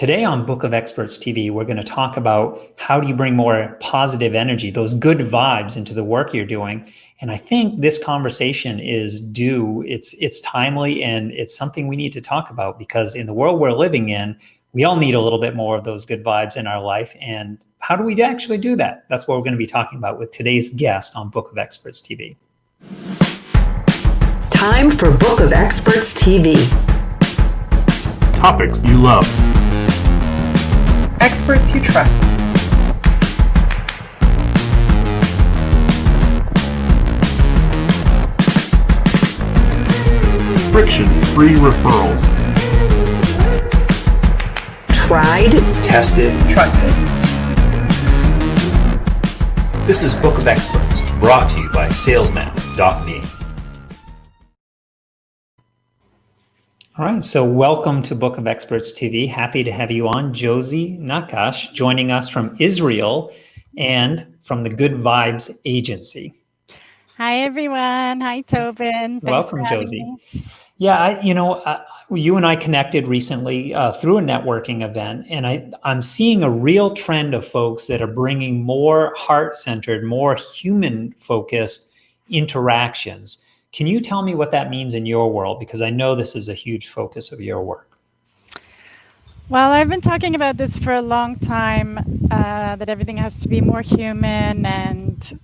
Today on Book of Experts TV, we're going to talk about how do you bring more positive energy, those good vibes into the work you're doing. And I think this conversation is due, it's timely, and it's something we need to talk about because in the world we're living in, we all need a little bit more of those good vibes in our life. And how do we actually do that? That's what we're going to be talking about with today's guest on Book of Experts TV. Time for Book of Experts TV. Topics you love. Experts you trust. Friction-free referrals. Tried, Tested, Trusted. This is Book of Experts, brought to you by salesman.me. All right, so welcome to Book of Experts TV. Happy to have you on. Josia Nakash joining us from Israel and from the Good Vibes Agency. Hi, everyone. Hi, Tobin. Thanks Welcome, for having Josie. me. Yeah, you and I connected recently through a networking event, and I'm seeing a real trend of folks that are bringing more heart-centered, more human-focused interactions. Can you tell me what that means in your world? Because I know this is a huge focus of your work. Well, I've been talking about this for a long time, that everything has to be more human and,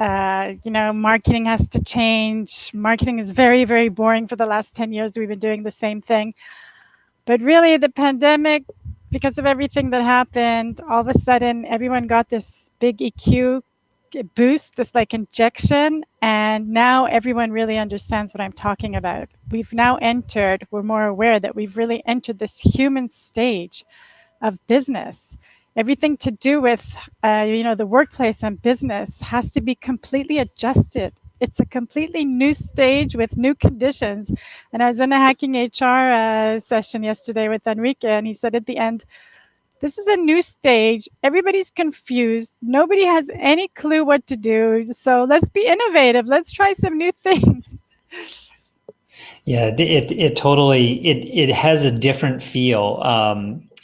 marketing has to change. Marketing is very, very boring. For the last 10 years, we've been doing the same thing. But really, the pandemic, because of everything that happened, all of a sudden, everyone got this big EQ boost, this like injection, and now everyone really understands what I'm talking about. We're more aware that we've really entered this human stage of business. Everything to do with the workplace and business has to be completely adjusted. It's a completely new stage with new conditions. And I was in a hacking HR session yesterday with Enrique, and he said at the end, this is a new stage. Everybody's confused. Nobody has any clue what to do. So let's be innovative. Let's try some new things. Yeah, it totally, it has a different feel.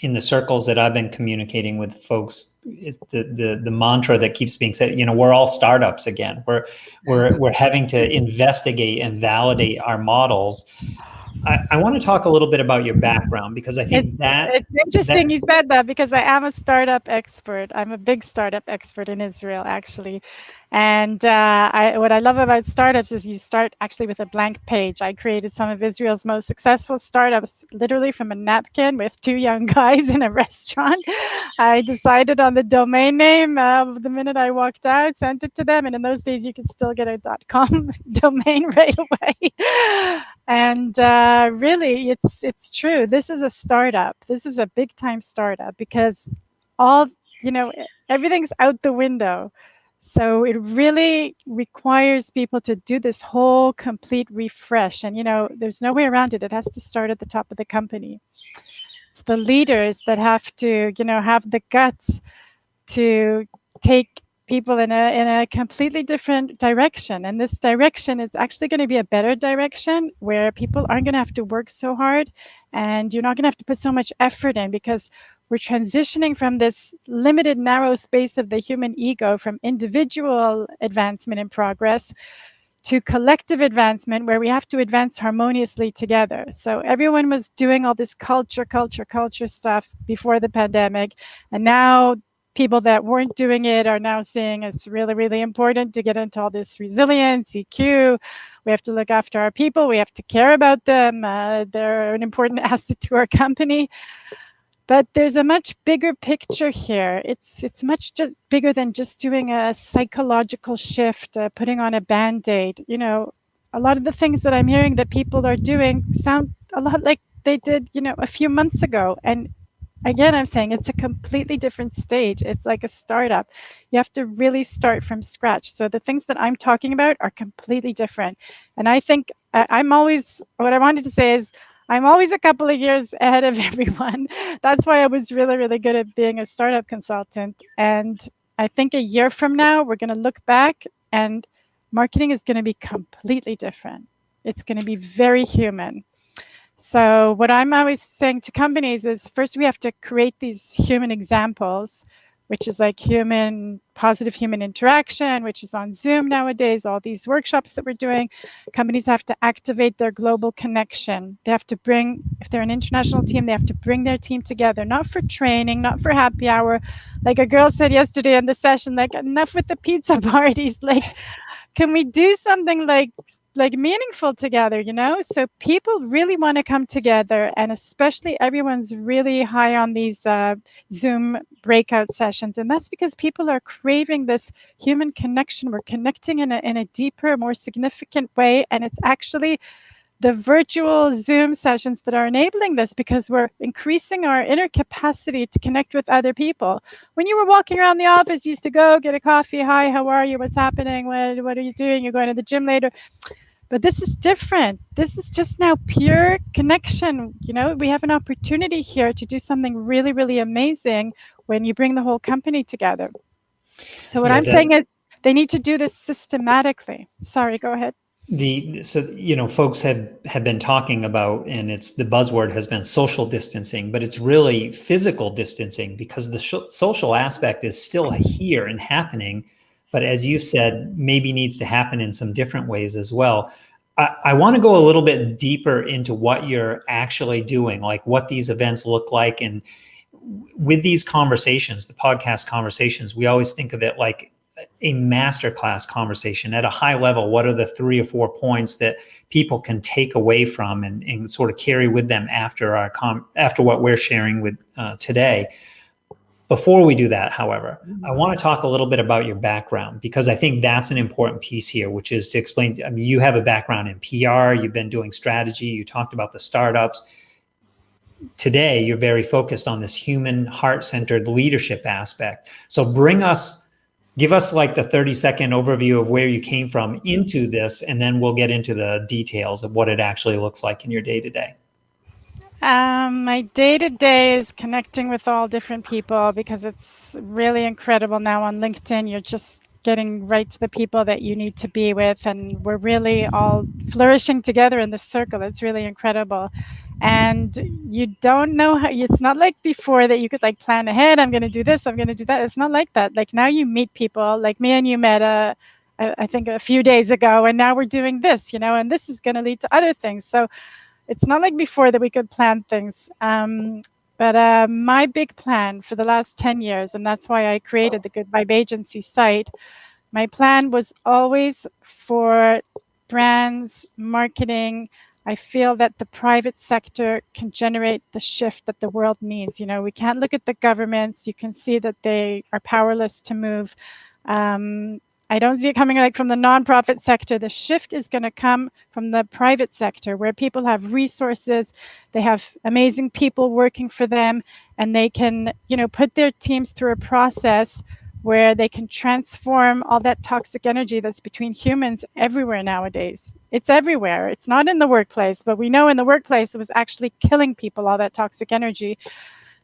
In the circles that I've been communicating with folks, the mantra that keeps being said, we're all startups again. We're having to investigate and validate our models. I want to talk a little bit about your background because I think it's interesting you said that because I am a startup expert. I'm a big startup expert in Israel, actually. And what I love about startups is you start actually with a blank page. I created some of Israel's most successful startups literally from a napkin with two young guys in a restaurant. I decided on the domain name the minute I walked out, sent it to them. And in those days, you could still get a .com domain right away. And really, it's true. This is a startup. This is a big time startup because everything's out the window. So it really requires people to do this whole complete refresh. And, there's no way around it. It has to start at the top of the company. It's the leaders that have to, have the guts to take people in a completely different direction. And this direction is actually going to be a better direction where people aren't going to have to work so hard and you're not going to have to put so much effort in because we're transitioning from this limited, narrow space of the human ego from individual advancement and progress to collective advancement where we have to advance harmoniously together. So everyone was doing all this culture stuff before the pandemic. And now people that weren't doing it are now seeing it's really, really important to get into all this resilience, EQ. We have to look after our people. We have to care about them. They're an important asset to our company. But there's a much bigger picture here. It's much just bigger than just doing a psychological shift, putting on a Band-Aid. A lot of the things that I'm hearing that people are doing sound a lot like they did, a few months ago. And again, I'm saying it's a completely different stage. It's like a startup. You have to really start from scratch. So the things that I'm talking about are completely different. And I think what I wanted to say is, I'm always a couple of years ahead of everyone. That's why I was really, really good at being a startup consultant. And I think a year from now, we're going to look back and marketing is going to be completely different. It's going to be very human. So what I'm always saying to companies is first we have to create these human examples, which is like positive human interaction, which is on Zoom nowadays, all these workshops that we're doing. Companies have to activate their global connection. They have to bring, if they're an international team, they have to bring their team together, not for training, not for happy hour. Like a girl said yesterday in the session, like enough with the pizza parties. Like, can we do something like meaningful together, you know? So people really want to come together, and especially everyone's really high on these Zoom breakout sessions, and that's because people are craving this human connection. We're connecting in a deeper, more significant way, and it's actually the virtual Zoom sessions that are enabling this, because we're increasing our inner capacity to connect with other people. When you were walking around the office, you used to go get a coffee. Hi, how are you? What's happening? What are you doing? You're going to the gym later. But this is different. This is just now pure connection. You know, we have an opportunity here to do something really, really amazing when you bring the whole company together. So what Yeah, I'm saying is they need to do this systematically. Sorry, go ahead. Folks have been talking about, and it's the buzzword has been social distancing, but it's really physical distancing, because the social aspect is still here and happening, but as you said, maybe needs to happen in some different ways as well. I want to go a little bit deeper into what you're actually doing, like what these events look like. And with these conversations, the podcast conversations, we always think of it like a masterclass conversation at a high level. What are the 3 or 4 points that people can take away from and sort of carry with them after after what we're sharing with today? Before we do that, however, I want to talk a little bit about your background, because I think that's an important piece here, which is to explain. I mean, you have a background in PR, you've been doing strategy, you talked about the startups. Today, you're very focused on this human, heart-centered leadership aspect. So give us like the 30-second overview of where you came from into this, and then we'll get into the details of what it actually looks like in your day-to-day. My day-to-day is connecting with all different people, because it's really incredible now on LinkedIn. You're just getting right to the people that you need to be with, and we're really all flourishing together in this circle. It's really incredible. And you don't know how, it's not like before that you could like plan ahead. I'm going to do this, I'm going to do that. It's not like that. Like now you meet people, like me and you met I think a few days ago, and now we're doing this, you know, and this is going to lead to other things. So it's not like before that we could plan things. But my big plan for the last 10 years, and that's why I created the Good Vibe Agency site, my plan was always for brands, marketing. I feel that the private sector can generate the shift that the world needs. You know, we can't look at the governments. You can see that they are powerless to move. I don't see it coming like from the nonprofit sector. The shift is going to come from the private sector, where people have resources, they have amazing people working for them, and they can, you know, put their teams through a process where they can transform all that toxic energy that's between humans everywhere nowadays. It's everywhere. It's not in the workplace, but we know in the workplace it was actually killing people, all that toxic energy.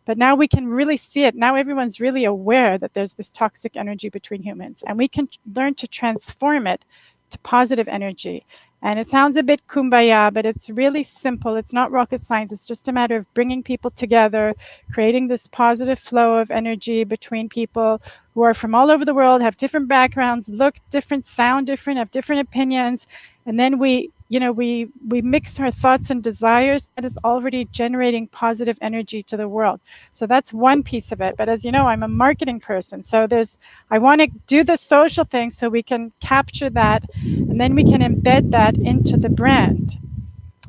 But now we can really see it. Now everyone's really aware that there's this toxic energy between humans, and we can learn to transform it to positive energy. And it sounds a bit kumbaya, but it's really simple. It's not rocket science. It's just a matter of bringing people together, creating this positive flow of energy between people who are from all over the world, have different backgrounds, look different, sound different, have different opinions. And then we mix our thoughts and desires that is already generating positive energy to the world. So that's one piece of it. But as you know, I'm a marketing person. So I want to do the social thing so we can capture that, and then we can embed that into the brand.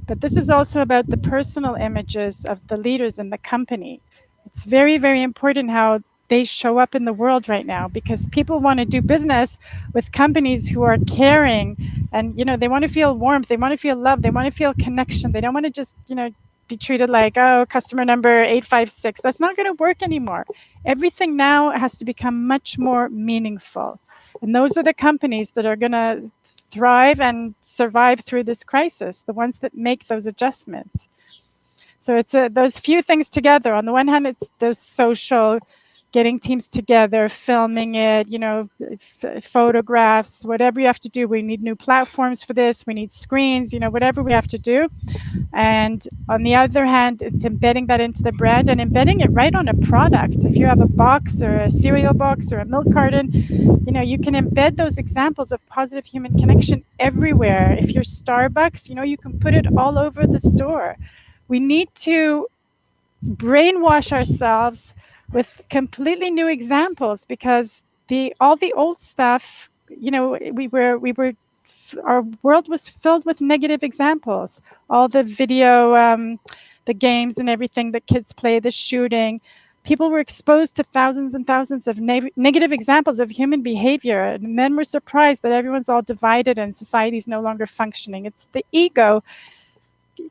But this is also about the personal images of the leaders in the company. It's very, very important how they show up in the world right now, because people want to do business with companies who are caring, and you know, they want to feel warmth, they want to feel love, they want to feel connection. They don't want to just, you know, be treated like, oh, customer number 856. That's not going to work anymore. Everything now has to become much more meaningful, and those are the companies that are going to thrive and survive through this crisis, the ones that make those adjustments. So it's those few things together. On the one hand, it's those social getting teams together, filming it, photographs, whatever you have to do. We need new platforms for this. We need screens, whatever we have to do. And on the other hand, it's embedding that into the brand and embedding it right on a product. If you have a box or a cereal box or a milk carton, you can embed those examples of positive human connection everywhere. If you're Starbucks, you can put it all over the store. We need to brainwash ourselves with completely new examples, because all the old stuff, we were our world was filled with negative examples. All the video, the games and everything that kids play, the shooting, people were exposed to thousands and thousands of negative examples of human behavior, and then we're surprised that everyone's all divided and society's no longer functioning. It's the ego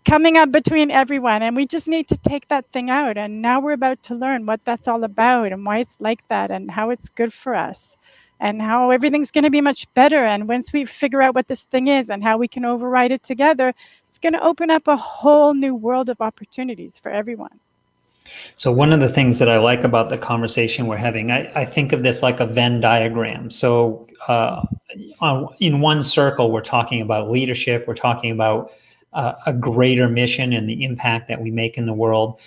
coming up between everyone, and we just need to take that thing out. And now we're about to learn what that's all about and why it's like that and how it's good for us and how everything's going to be much better. And once we figure out what this thing is and how we can override it together, it's going to open up a whole new world of opportunities for everyone. So one of the things that I like about the conversation we're having, I think of this like a Venn diagram. So in one circle, we're talking about leadership. We're talking about a greater mission and the impact that we make in the world.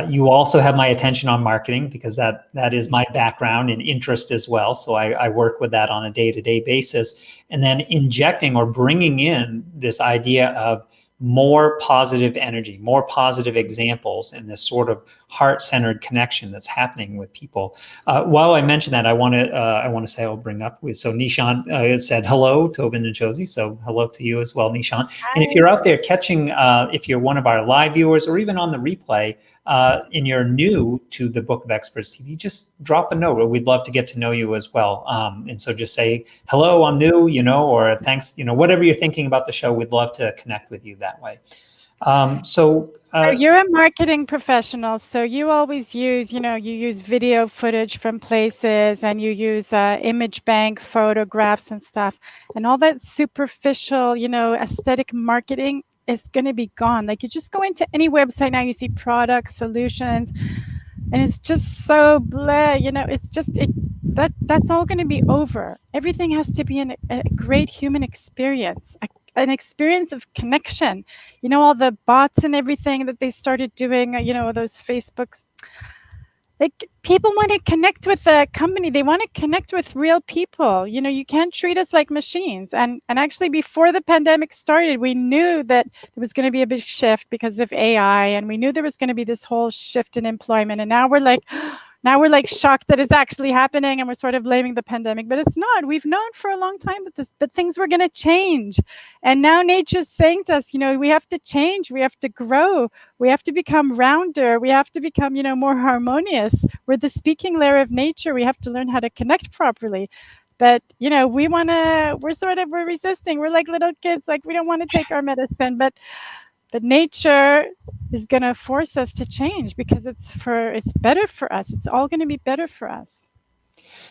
You also have my attention on marketing, because that is my background and interest as well. So I work with that on a day-to-day basis. And then injecting or bringing in this idea of more positive energy, more positive examples, and this sort of heart-centered connection that's happening with people. While I mention that, I want to say I'll bring up with, so Nishan said hello, Tobin and Josie. So hello to you as well, Nishan. Hi. And if you're out there catching, if you're one of our live viewers or even on the replay, and you're new to the Book of Experts TV, just drop a note. We'd love to get to know you as well. And so just say, hello, I'm new, or thanks, whatever you're thinking about the show, we'd love to connect with you that way. So you're a marketing professional, so you always use, you use video footage from places, and you use image bank photographs and stuff, and all that superficial, aesthetic marketing is going to be gone. Like, you just go into any website now, you see products, solutions, and it's just so blah, it's just that's all going to be over. Everything has to be a great human experience, an experience of connection. All the bots and everything that they started doing, those Facebooks. Like, people want to connect with a company. They want to connect with real people. You can't treat us like machines. And actually, before the pandemic started, we knew that there was going to be a big shift because of AI, and we knew there was going to be this whole shift in employment. And now we're like shocked that it's actually happening, and we're sort of blaming the pandemic, but it's not. We've known for a long time that things were going to change. And now nature's saying to us, we have to change, we have to grow, we have to become rounder, we have to become, more harmonious. We're the speaking layer of nature. We have to learn how to connect properly. But, we're resisting. We're like little kids, like we don't want to take our medicine, but nature is going to force us to change because it's better for us. It's all going to be better for us.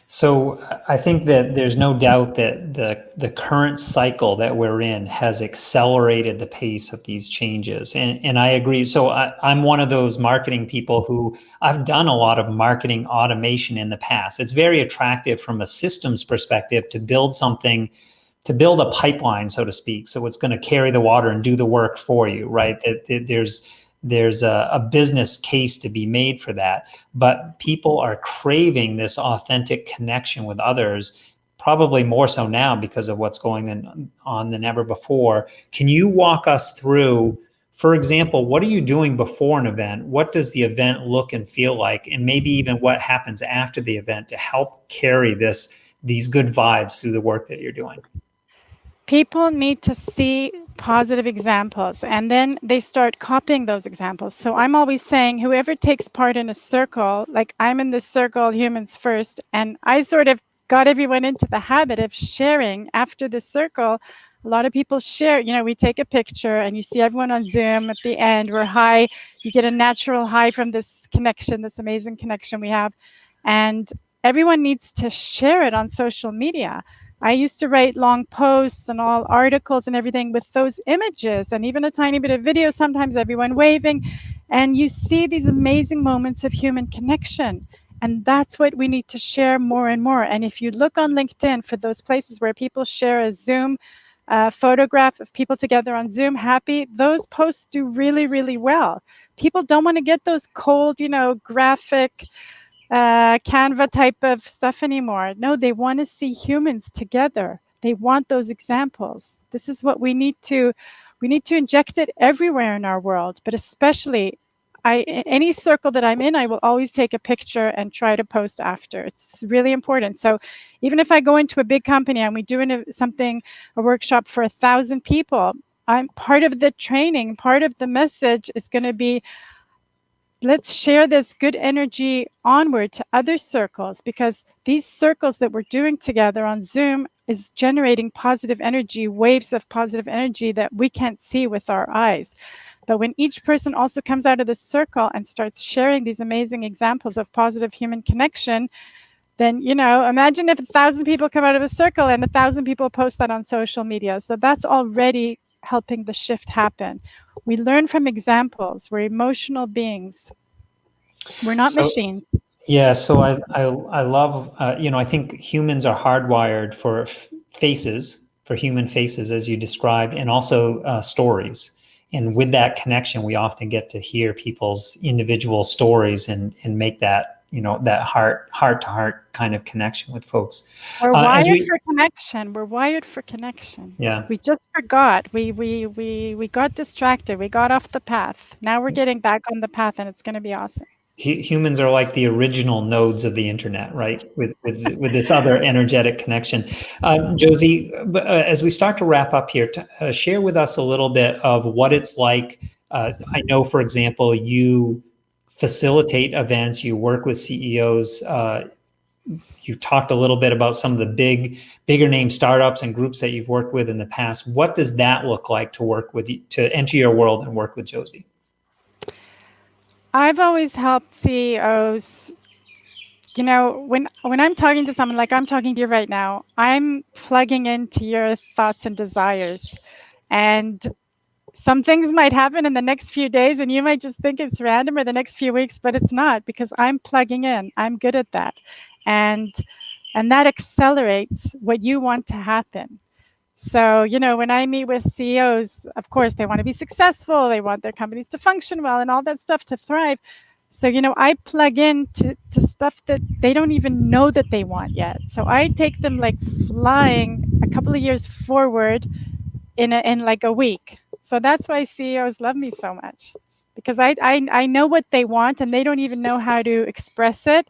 So I think that there's no doubt that the current cycle that we're in has accelerated the pace of these changes. And I agree. So I'm one of those marketing people who I've done a lot of marketing automation in the past. It's very attractive from a systems perspective to build something, to build a pipeline, so to speak. So it's going to carry the water and do the work for you, right? There's a business case to be made for that. But people are craving this authentic connection with others, probably more so now because of what's going on than ever before. Can you walk us through, for example, what are you doing before an event? What does the event look and feel like? And maybe even what happens after the event to help carry these good vibes through the work that you're doing? People need to see positive examples, and then they start copying those examples. So I'm always saying, whoever takes part in a circle, like I'm in this circle, Humans First, and I sort of got everyone into the habit of sharing after the circle. A lot of people share, we take a picture and you see everyone on Zoom at the end, we're high, you get a natural high from this connection, this amazing connection we have. And everyone needs to share it on social media. I used to write long posts and all articles and everything with those images and even a tiny bit of video, sometimes everyone waving. And you see these amazing moments of human connection. And that's what we need to share more and more. And if you look on LinkedIn for those places where people share a Zoom photograph of people together on Zoom happy, those posts do really, really well. People don't want to get those cold, graphic Canva type of stuff anymore. No, they want to see humans together. They want those examples. This is what we need to inject it everywhere in our world, but especially any circle that I'm in, I will always take a picture and try to post after. It's really important. So even if I go into a big company and we're doing a workshop for 1,000 people, I'm part of the training, part of the message is going to be, let's share this good energy onward to other circles, because these circles that we're doing together on Zoom is generating positive energy, waves of positive energy that we can't see with our eyes. But when each person also comes out of the circle and starts sharing these amazing examples of positive human connection, then, imagine if 1,000 people come out of a circle and 1,000 people post that on social media. So that's already helping the shift happen. We learn from examples. We're emotional beings. We're not machines. Yeah, so I love, I think humans are hardwired for faces, for human faces, as you described, and also stories. And with that connection, we often get to hear people's individual stories and make that, that heart to heart kind of connection with folks. We're wired for connection. We're wired for connection. Yeah. We just forgot. We got distracted. We got off the path. Now we're getting back on the path, and it's going to be awesome. Humans are like the original nodes of the internet, right? With this other energetic connection. Josie, as we start to wrap up here, share with us a little bit of what it's like. I know, for example, you facilitate events, you work with CEOs. You talked a little bit about some of the bigger name startups and groups that you've worked with in the past. What does that look like to work with, to enter your world and work with Josie? I've always helped CEOs, when I'm talking to someone, like I'm talking to you right now, I'm plugging into your thoughts and desires. And some things might happen in the next few days and you might just think it's random, or the next few weeks, but it's not, because I'm plugging in. I'm good at that. And that accelerates what you want to happen. So, when I meet with CEOs, of course, they want to be successful. They want their companies to function well and all that stuff to thrive. So, I plug in to stuff that they don't even know that they want yet. So I take them like flying a couple of years forward in like a week. So that's why CEOs love me so much, because I know what they want and they don't even know how to express it.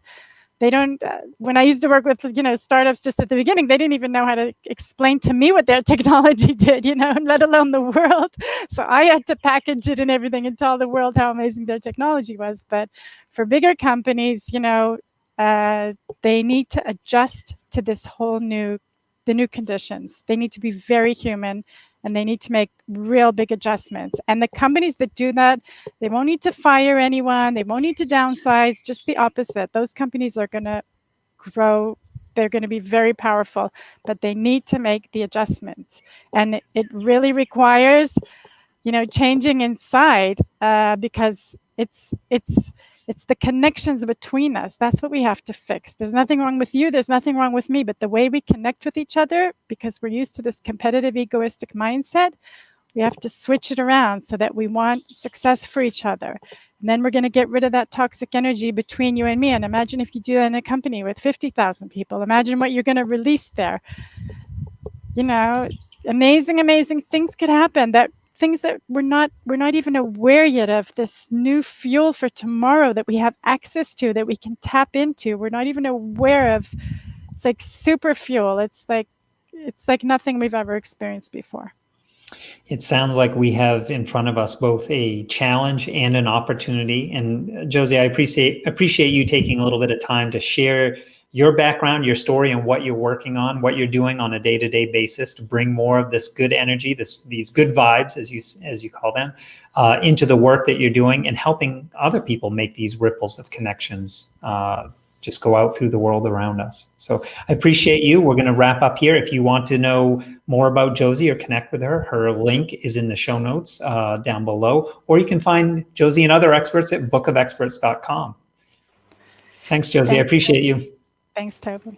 They don't, when I used to work with, startups just at the beginning, they didn't even know how to explain to me what their technology did, let alone the world. So I had to package it and everything and tell the world how amazing their technology was. But for bigger companies, they need to adjust to this whole the new conditions. They need to be very human, and they need to make real big adjustments. And the companies that do that, they won't need to fire anyone. They won't need to downsize, just the opposite. Those companies are going to grow. They're going to be very powerful, but they need to make the adjustments. And it really requires, changing inside, because it's the connections between us. That's what we have to fix. There's nothing wrong with you. There's nothing wrong with me. But the way we connect with each other, because we're used to this competitive, egoistic mindset, we have to switch it around so that we want success for each other. And then we're going to get rid of that toxic energy between you and me. And imagine if you do that in a company with 50,000 people. Imagine what you're going to release there. Amazing, amazing things could happen. Things that we're not even aware yet of, this new fuel for tomorrow that we have access to, that we can tap into. We're not even aware of. It's like super fuel. It's like nothing we've ever experienced before. It sounds like we have in front of us both a challenge and an opportunity. And Josie, I appreciate you taking a little bit of time to share your background, your story, and what you're working on, what you're doing on a day-to-day basis to bring more of this good energy, these good vibes, as you call them, into the work that you're doing, and helping other people make these ripples of connections just go out through the world around us. So I appreciate you. We're going to wrap up here. If you want to know more about Josie or connect with her, her link is in the show notes down below, or you can find Josie and other experts at bookofexperts.com. Thanks, Josie. I Thanks. appreciate you. Thanks, Toby.